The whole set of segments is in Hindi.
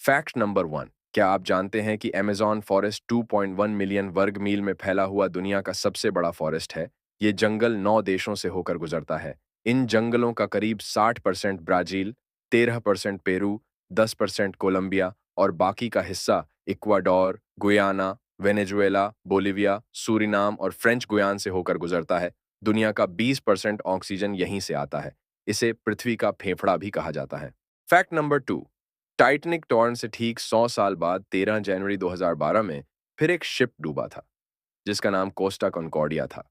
फैक्ट नंबर वन, क्या आप जानते हैं कि अमेजॉन फॉरेस्ट 2.1 मिलियन वर्ग मील में फैला हुआ दुनिया का सबसे बड़ा फॉरेस्ट है। ये जंगल 9 देशों से होकर गुजरता है। इन जंगलों का करीब 60% ब्राजील, 13% पेरू, 10% कोलंबिया और बाकी का हिस्सा Ecuador, Guyana, Venezuela, Bolivia, Suriname और फ्रेंच गुयान से होकर गुजरता है। दुनिया का 20% ऑक्सीजन यहीं से आता है। इसे पृथ्वी का फेफड़ा भी कहा जाता है। Fact number two, Titanic torn से ठीक 100 साल बाद 13 जनवरी 2012 में फिर एक शिप डूबा था, जिसका नाम कोस्टा कॉन्कॉर्डिया था।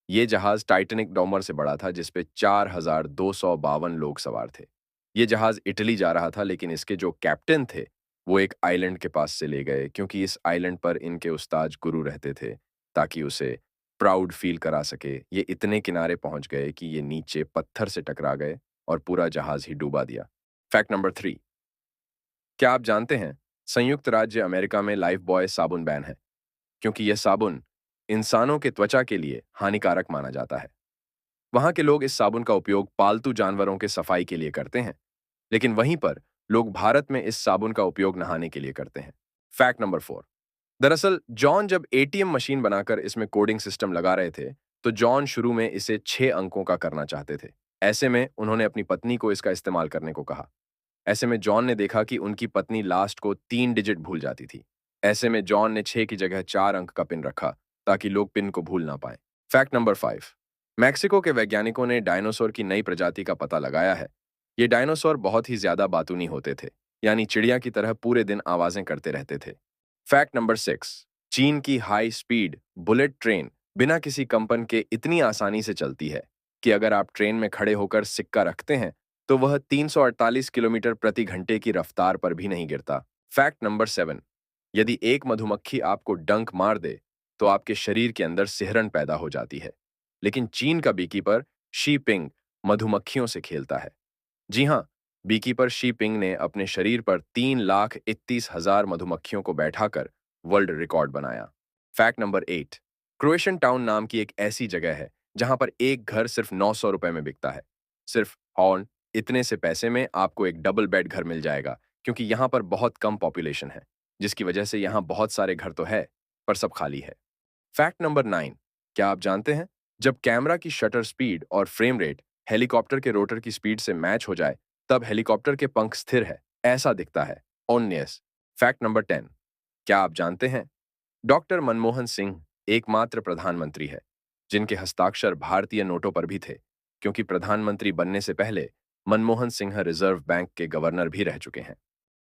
ये जहाज टाइटैनिक डॉमर से बड़ा था, जिसपे 4,252 लोग सवार थे। ये जहाज इटली जा रहा था, लेकिन इसके जो कैप्टन थे वो एक आइलैंड के पास से ले गए, क्योंकि इस आइलैंड पर इनके उस्ताद गुरु रहते थे, ताकि उसे प्राउड फील करा सके। ये इतने किनारे पहुंच गए कि ये नीचे पत्थर से टकरा गए और पूरा जहाज ही डूबा दिया। फैक्ट नंबर थ्री, क्या आप जानते हैं संयुक्त राज्य अमेरिका में लाइफ बॉय साबुन बैन है, क्योंकि यह साबुन इंसानों के त्वचा के लिए हानिकारक माना जाता है। वहां के लोग इस साबुन का उपयोग पालतू जानवरों के सफाई के लिए करते हैं, लेकिन वहीं पर लोग भारत में इस साबुन का उपयोग नहाने के लिए करते हैं। फैक्ट नंबर फोर, दरअसल जॉन जब एटीएम मशीन बनाकर इसमें कोडिंग सिस्टम लगा रहे थे, तो जॉन शुरू में इसे 6 अंकों का करना चाहते थे। ऐसे में उन्होंने अपनी पत्नी को इसका इस्तेमाल करने को कहा। ऐसे में जॉन ने देखा कि उनकी पत्नी लास्ट को 3 डिजिट भूल जाती थी। ऐसे में जॉन ने 6 की जगह 4 अंक का पिन रखा, ताकि लोग पिन को भूल ना पाए। फैक्ट नंबर फाइव, मैक्सिको के वैज्ञानिकों ने डायनासोर की नई प्रजाति का पता लगाया है। ये डायनासोर बहुत ही ज्यादा बातूनी होते थे, यानी चिड़िया की तरह पूरे दिन आवाजें करते रहते थे। फैक्ट नंबर सिक्स, चीन की हाई स्पीड बुलेट ट्रेन बिना किसी कंपन के इतनी आसानी से चलती है कि अगर आप ट्रेन में खड़े होकर सिक्का रखते हैं तो वह 348 किलोमीटर प्रति घंटे की रफ्तार पर भी नहीं गिरता। फैक्ट नंबर सेवन, यदि एक मधुमक्खी आपको डंक मार दे तो आपके शरीर के अंदर सिहरन पैदा हो जाती है, लेकिन चीन का बीकीपर शी पिंग मधुमक्खियों से खेलता है। जी हाँ, बीकीपर शी पिंग ने अपने शरीर पर 3,31,000 मधुमक्खियों को बैठाकर वर्ल्ड रिकॉर्ड बनाया। Fact number eight, Croatian town नाम की एक ऐसी जगह है जहां पर एक घर सिर्फ 900 रुपए में बिकता है। सिर्फ हॉर्न, इतने से पैसे में आपको एक डबल बेड घर मिल जाएगा, क्योंकि यहाँ पर बहुत कम पॉपुलेशन है, जिसकी वजह से यहाँ बहुत सारे घर तो है, पर सब खाली है। फैक्ट नंबर नाइन, क्या आप जानते हैं जब कैमरा की शटर स्पीड और फ्रेम रेट हेलीकॉप्टर के रोटर की स्पीड से मैच हो जाए, तब हेलीकॉप्टर के पंख स्थिर है ऐसा दिखता है। ओनियस। फैक्ट नंबर 10, क्या आप जानते हैं डॉक्टर मनमोहन सिंह एकमात्र प्रधानमंत्री है जिनके हस्ताक्षर भारतीय नोटों पर भी थे, क्योंकि प्रधानमंत्री बनने से पहले मनमोहन सिंह रिजर्व बैंक के गवर्नर भी रह चुके हैं।